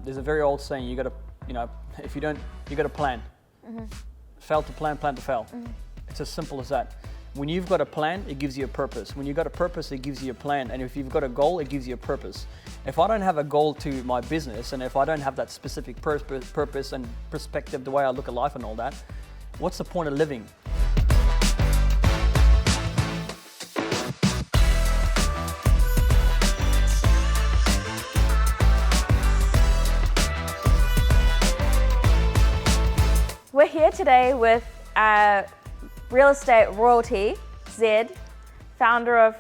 there's a very old saying, you got to, if you don't, you got to plan. Fail to plan, plan to fail. It's as simple as that. When you've got a plan, it gives you a purpose. When you've got a purpose, it gives you a plan. And if you've got a goal, it gives you a purpose. If I don't have a goal to my business, and if I don't have that specific purpose and perspective, the way I look at life and all that, what's the point of living? We're here today with real estate royalty, Zed, founder of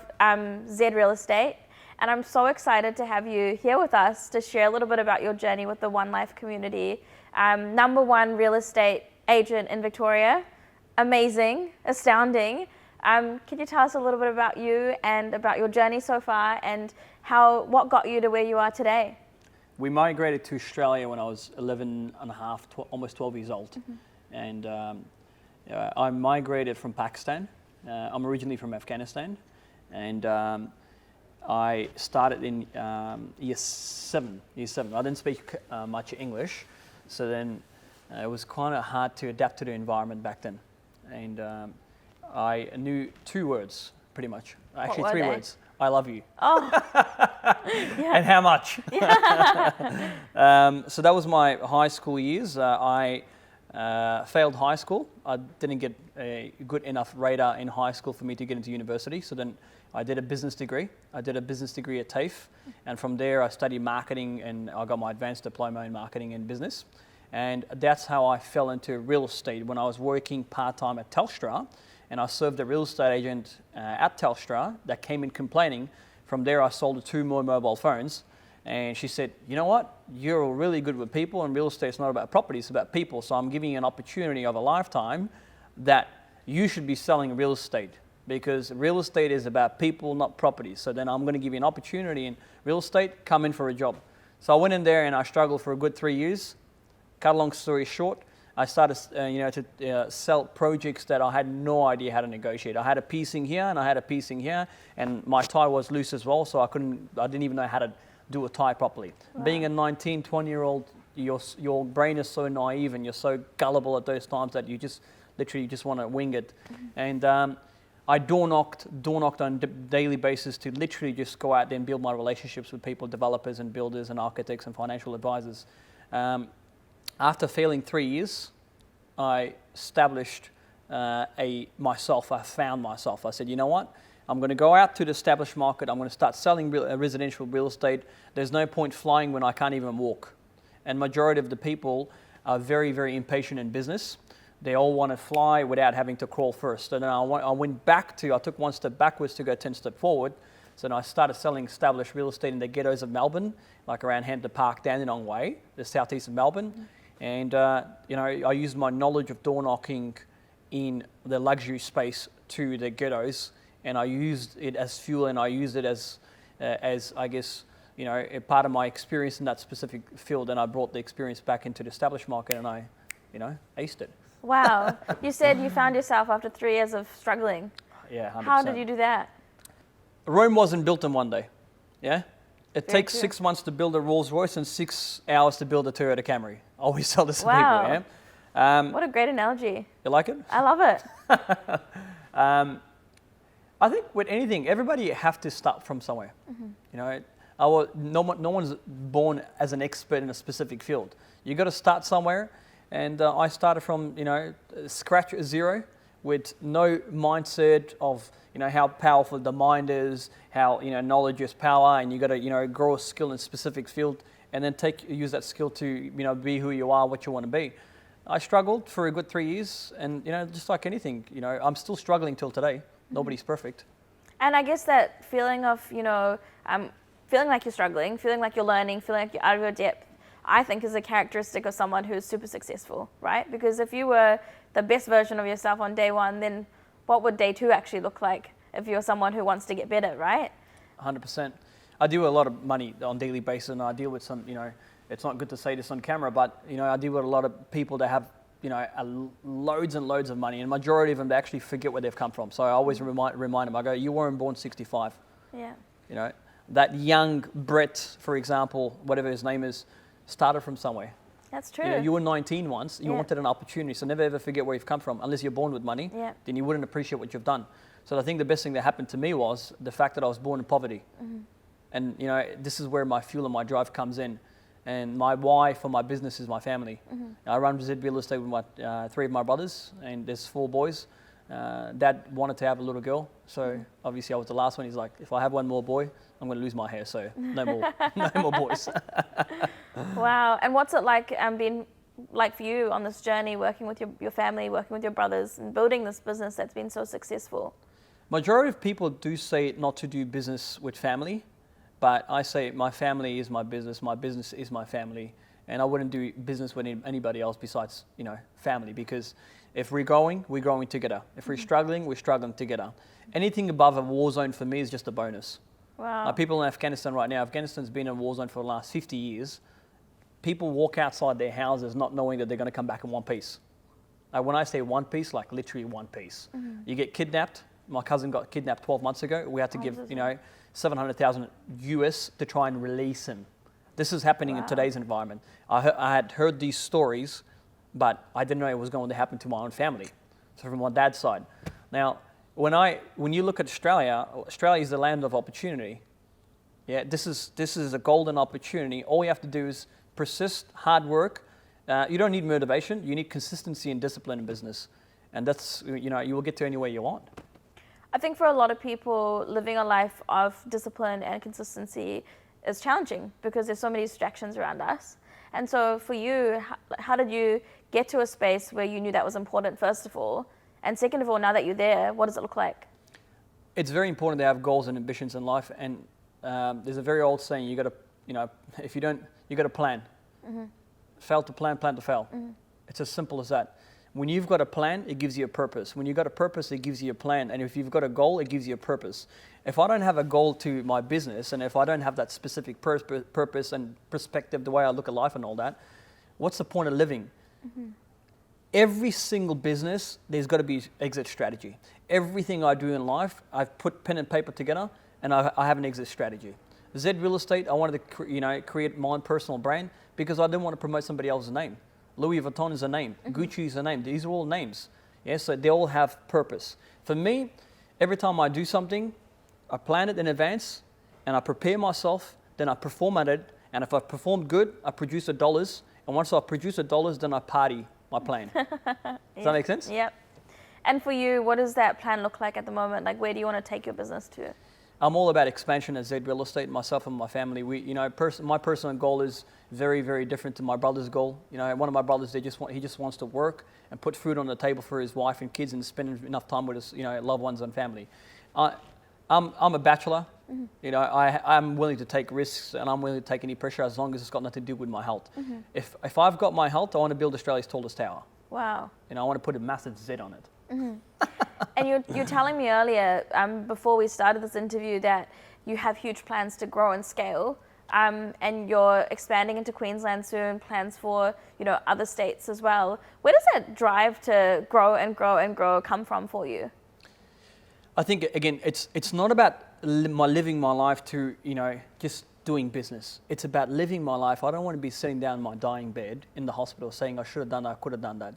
Zed Real Estate. And I'm so excited to have you here with us to share a little bit about your journey with the One Life community. #1 real estate agent in Victoria. Amazing, astounding. Can you tell us a little bit about you and about your journey so far and what got you to where you are today? We migrated to Australia when I was 11 and a half, almost 12 years old. And I migrated from Pakistan. I'm originally from Afghanistan. And I started in year seven. I didn't speak much English. So then it was kind of hard to adapt to the environment back then. And I knew 2 words, pretty much. Actually, 3 words. I love you. Oh. Yeah. And how much? Yeah. So that was my high school years. I failed high school. I didn't get a good enough radar in high school for me to get into university. So then I did a business degree. I did a business degree at TAFE. And from there I studied marketing and I got my advanced diploma in marketing and business. And that's how I fell into real estate when I was working part-time at Telstra. And I served a real estate agent at Telstra that came in complaining. From there, I sold her 2 more mobile phones. And she said, you know what? You're really good with people, and real estate's not about property, it's about people. So I'm giving you an opportunity of a lifetime that you should be selling real estate, because real estate is about people, not property. So then I'm going to give you an opportunity in real estate, come in for a job. So I went in there and I struggled for a good 3 years. Cut a long story short, I started to sell projects that I had no idea how to negotiate. I had a piecing here and I had a piecing here, and my tie was loose as well, so I didn't even know how to do a tie properly. Wow. Being a 19, 20-year-old, your brain is so naive and you're so gullible at those times that you just literally just want to wing it. And I door knocked on a daily basis to literally just go out there and build my relationships with people, developers and builders and architects and financial advisors. After failing 3 years, I established myself. I found myself. I said, you know what? I'm going to go out to the established market. I'm going to start selling residential real estate. There's no point flying when I can't even walk. And majority of the people are very, very impatient in business. They all want to fly without having to crawl first. And then I took 1 step backwards to go 10 steps forward. So then I started selling established real estate in the ghettos of Melbourne, like around Hampton Park, Dandenong Way, the southeast of Melbourne. And I used my knowledge of door knocking in the luxury space to the ghettos, and I used it as fuel, and I used it as I guess, a part of my experience in that specific field. And I brought the experience back into the established market, and I, aced it. Wow. You said you found yourself after 3 years of struggling. Yeah, 100%. How did you do that? Rome wasn't built in one day. Yeah. It Very takes true. 6 months to build a Rolls Royce and 6 hours to build a Toyota Camry. I always tell this to Wow. people. Yeah. What a great analogy. You like it? I love it. I think with anything, everybody have to start from somewhere. No one's born as an expert in a specific field. You got to start somewhere, and I started from scratch zero with no mindset of how powerful the mind is, how knowledge is power, and you got to grow a skill in a specific field, and then use that skill to be who you are, what you want to be. I struggled for a good 3 years, and just like anything, I'm still struggling till today. Nobody's perfect. And I guess that feeling of, feeling like you're struggling, feeling like you're learning, feeling like you're out of your depth, I think is a characteristic of someone who's super successful, right? Because if you were the best version of yourself on day 1, then what would day 2 actually look like if you're someone who wants to get better, right? 100%. I deal with a lot of money on a daily basis, and I deal with some, it's not good to say this on camera, but, I deal with a lot of people that have, loads and loads of money, and majority of them, they actually forget where they've come from. So I always remind them, I go, you weren't born 65. Yeah. That young Brett, for example, whatever his name is, started from somewhere. That's true. You know, you were 19 once, you wanted an opportunity, so never ever forget where you've come from. Unless you're born with money, then you wouldn't appreciate what you've done. So I think the best thing that happened to me was the fact that I was born in poverty. And you know, this is where my fuel and my drive comes in. And my why for my business is my family. I run Zed Real Estate with my 3 of my brothers, and there's 4 boys. Dad wanted to have a little girl, so obviously I was the last one. He's like, if I have one more boy, I'm going to lose my hair, so no more, no more boys. Wow. And what's it like being like for you on this journey, working with your family, working with your brothers, and building this business that's been so successful? Majority of people do say not to do business with family, but I say my family is my business is my family, and I wouldn't do business with anybody else besides, you know, family, because if we're growing together. If we're struggling together. Anything above a war zone for me is just a bonus. Wow. People in Afghanistan right now, Afghanistan's been in a war zone for the last 50 years. People walk outside their houses not knowing that they're going to come back in one piece. When I say one piece, like literally one piece. You get kidnapped. My cousin got kidnapped 12 months ago. We had to give, you know, $700,000 US to try and release him. This is happening in today's environment. I had heard these stories, but I didn't know it was going to happen to my own family. So from my dad's side. Now, when you look at Australia is the land of opportunity. Yeah, this is a golden opportunity. All you have to do is persist, hard work. You don't need motivation. You need consistency and discipline in business, and that's, you know, you will get to anywhere you want. I think for a lot of people, living a life of discipline and consistency is challenging because there's so many distractions around us. And so for you, how did you get to a space where you knew that was important, first of all? And second of all, now that you're there, what does it look like? It's very important to have goals and ambitions in life. And there's a very old saying, you got to, you know, if you don't, you got to plan. Fail to plan, plan to fail. It's as simple as that. When you've got a plan, it gives you a purpose. When you've got a purpose, it gives you a plan. And if you've got a goal, it gives you a purpose. If I don't have a goal to my business, and if I don't have that specific purpose and perspective, the way I look at life and all that, what's the point of living? Every single business, there's got to be exit strategy. Everything I do in life, I've put pen and paper together, and I have an exit strategy. Zed Real Estate, I wanted to create my own personal brand because I didn't want to promote somebody else's name. Louis Vuitton is a name. Gucci is a name. These are all names. Yeah, so they all have purpose. For me, every time I do something, I plan it in advance, and I prepare myself, then I perform at it, and if I perform good, I produce the dollars, and once I produce the dollars, then I party my plan. Does that make sense? Yep. And for you, what does that plan look like at the moment? Like, where do you want to take your business to? I'm all about expansion at Zed Real Estate. Myself and my family, my personal goal is very, very different to my brother's goal. You know, one of my brothers, he just wants to work and put food on the table for his wife and kids and spend enough time with his, loved ones and family. I'm a bachelor. You know, I'm willing to take risks, and I'm willing to take any pressure as long as it's got nothing to do with my health. If I've got my health, I want to build Australia's tallest tower. Wow. You know, I want to put a massive Z on it. And you're telling me earlier, before we started this interview, that you have huge plans to grow and scale, and you're expanding into Queensland soon, plans for, other states as well. Where does that drive to grow and grow and grow come from for you? I think, again, it's not about living my life to, just doing business. It's about living my life. I don't want to be sitting down in my dying bed in the hospital saying I should have done that, I could have done that.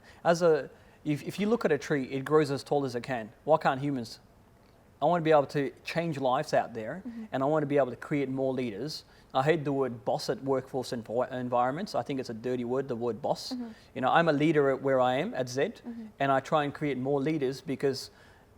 If you look at a tree, it grows as tall as it can. Why can't humans? I want to be able to change lives out there, and I want to be able to create more leaders. I hate the word boss at workforce environments. I think it's a dirty word, the word boss. I'm a leader at where I am at Zed, and I try and create more leaders because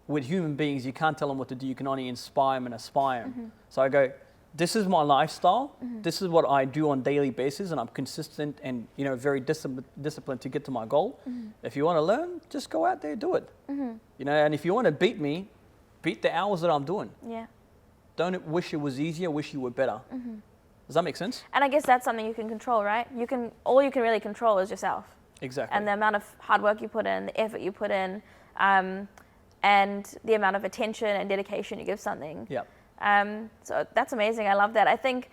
with human beings, you can't tell them what to do. You can only inspire them and aspire them. So I go, this is my lifestyle. This is what I do on a daily basis, and I'm consistent and very disciplined to get to my goal. If you want to learn, just go out there, do it. And if you want to beat me, beat the hours that I'm doing. Yeah. Don't wish it was easier. Wish you were better. Does that make sense? And I guess that's something you can control, right? All you can really control is yourself. Exactly. And the amount of hard work you put in, the effort you put in, and the amount of attention and dedication you give something. Yeah. So that's amazing. I love that. I think,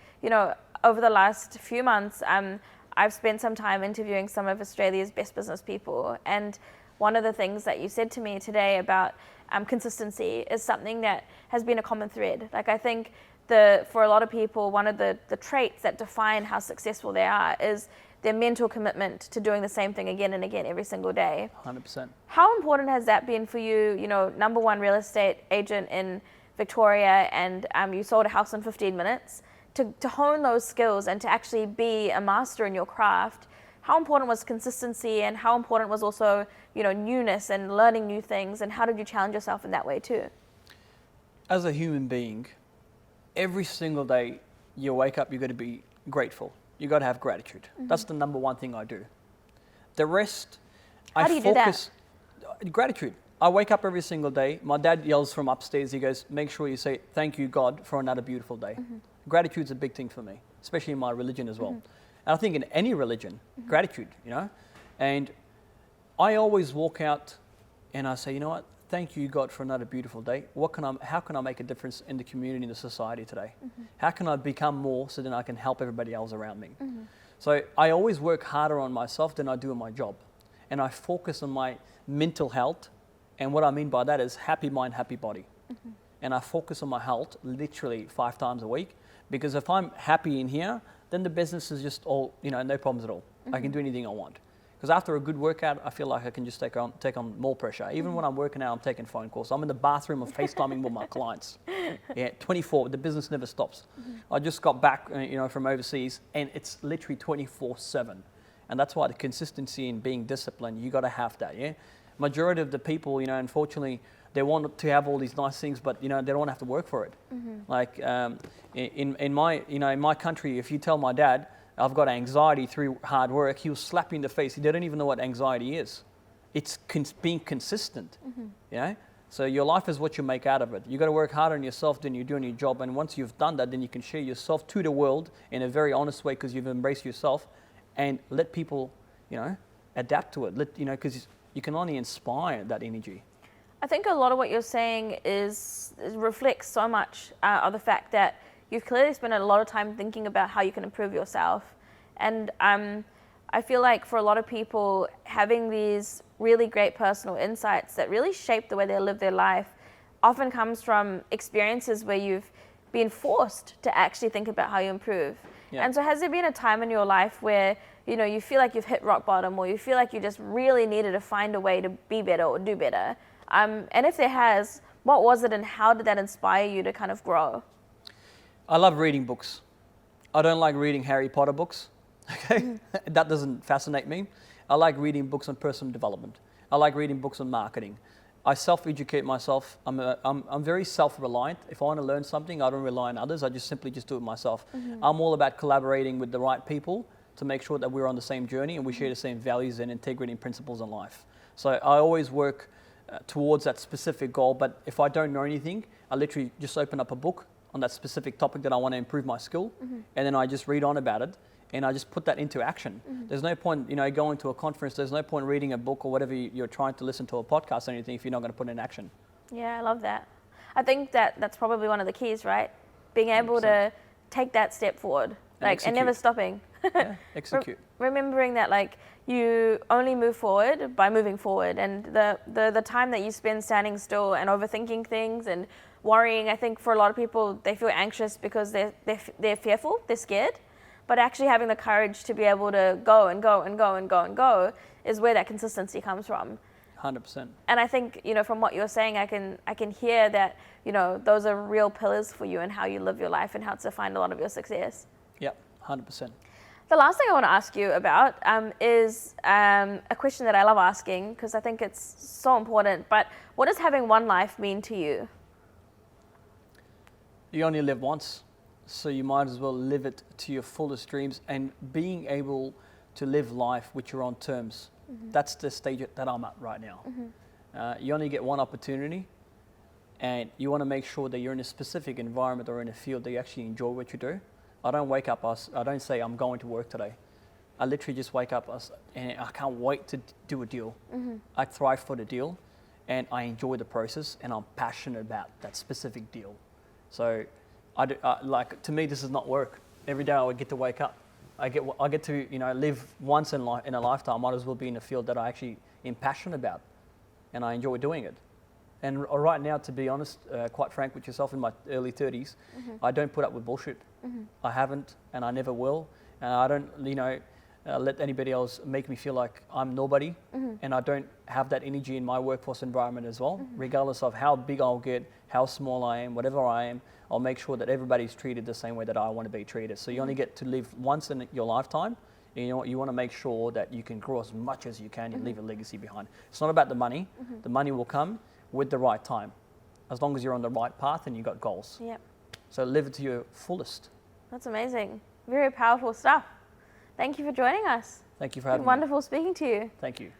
over the last few months, I've spent some time interviewing some of Australia's best business people. And one of the things that you said to me today about consistency is something that has been a common thread. Like, I think for a lot of people, one of the traits that define how successful they are is their mental commitment to doing the same thing again and again every single day. 100%. How important has that been for you? You know, #1 real estate agent in Victoria, and you sold a house in 15 minutes. To hone those skills and to actually be a master in your craft, how important was consistency, and how important was also, you know, newness and learning new things, and how did you challenge yourself in that way too? As a human being, every single day you wake up, you've got to be grateful. You've got to have gratitude. That's the #1 thing I do. The rest, How do you do that? Gratitude. I wake up every single day. My dad yells from upstairs. He goes, make sure you say, thank you, God, for another beautiful day. Gratitude's a big thing for me, especially in my religion as well. And I think in any religion, gratitude, you know. And I always walk out and I say, you know what? Thank you, God, for another beautiful day. How can I make a difference in the community, in the society today? How can I become more so then I can help everybody else around me? So I always work harder on myself than I do on my job. And I focus on my mental health. And what I mean by that is happy mind, happy body. And I focus on my health literally 5 times a week. Because if I'm happy in here, then the business is just all, you know, no problems at all. I can do anything I want. Because after a good workout, I feel like I can just take on more pressure. Even when I'm working out, I'm taking phone calls. I'm in the bathroom, I'm FaceTiming with my clients. Yeah, 24, the business never stops. I just got back, you know, from overseas, and it's literally 24/7. And that's why the consistency in being disciplined, you got to have that, yeah? Majority of the people, you know, unfortunately, they want to have all these nice things, but, you know, they don't want to have to work for it. Like in my country, if you tell my dad, I've got anxiety through hard work, he'll slap you in the face. They don't even know what anxiety is. It's being consistent, you know? So your life is what you make out of it. You got to work harder on yourself than you do on your job. And once you've done that, then you can share yourself to the world in a very honest way because you've embraced yourself, and let people, you know, adapt to it. You know, because you can only inspire that energy. I think a lot of what you're saying reflects so much of the fact that you've clearly spent a lot of time thinking about how you can improve yourself. And I feel like for a lot of people, having these really great personal insights that really shape the way they live their life often comes from experiences where you've been forced to actually think about how you improve. Yeah. And so has there been a time in your life where, you know, you feel like you've hit rock bottom, or you feel like you just really needed to find a way to be better or do better? And if there has, what was it, and how did that inspire you to kind of grow? I love reading books. I don't like reading Harry Potter books. Okay, that doesn't fascinate me. I like reading books on personal development. I like reading books on marketing. I self-educate myself. I'm very self-reliant. If I want to learn something, I don't rely on others. I just simply do it myself. I'm all about collaborating with the right people to make sure that we're on the same journey and we share the same values and integrity and principles in life. So I always work towards that specific goal. But if I don't know anything, I literally just open up a book on that specific topic that I want to improve my skill, and then I just read on about it. And I just put that into action. There's no point, you know, going to a conference. There's no point reading a book or whatever you're trying to listen to a podcast or anything if you're not going to put it in action. Yeah, I love that. I think that's probably one of the keys, right? Being able 100%. To take that step forward, and never stopping. Yeah, execute. Remembering that, like, you only move forward by moving forward, and the time that you spend standing still and overthinking things and worrying, I think for a lot of people, they feel anxious because they're fearful, they're scared. But actually having the courage to be able to go and go and go and go and go is where that consistency comes from. 100%. And I think, you know, from what you're saying, I can hear that, you know, those are real pillars for you and how you live your life and how to find a lot of your success. Yep, 100%. The last thing I want to ask you about is a question that I love asking because I think it's so important. But what does having one life mean to you? You only live once. So you might as well live it to your fullest dreams, and being able to live life with your own terms. That's the stage that I'm at right now. You only get one opportunity, and you want to make sure that you're in a specific environment or in a field that you actually enjoy what you do. I don't wake up, I don't say I'm going to work today. I literally just wake up and I can't wait to do a deal. I thrive for the deal, and I enjoy the process, and I'm passionate about that specific deal. So like, to me, this is not work. Every day I get to wake up. I get to, you know, live once in a lifetime. I might as well be in a field that I actually am passionate about, and I enjoy doing it. And right now, to be honest, quite frank with yourself, in my early 30s, I don't put up with bullshit. I haven't, and I never will. And I don't, let anybody else make me feel like I'm nobody. And I don't have that energy in my workforce environment as well. Regardless of how big I'll get, how small I am, whatever I am, I'll make sure that everybody's treated the same way that I want to be treated. So you only get to live once in your lifetime. And you want to make sure that you can grow as much as you can and leave a legacy behind. It's not about the money. The money will come with the right time, as long as you're on the right path and you've got goals. Yep. So live it to your fullest. That's amazing. Very powerful stuff. Thank you for joining us. Thank you for having me. Wonderful speaking to you. Thank you.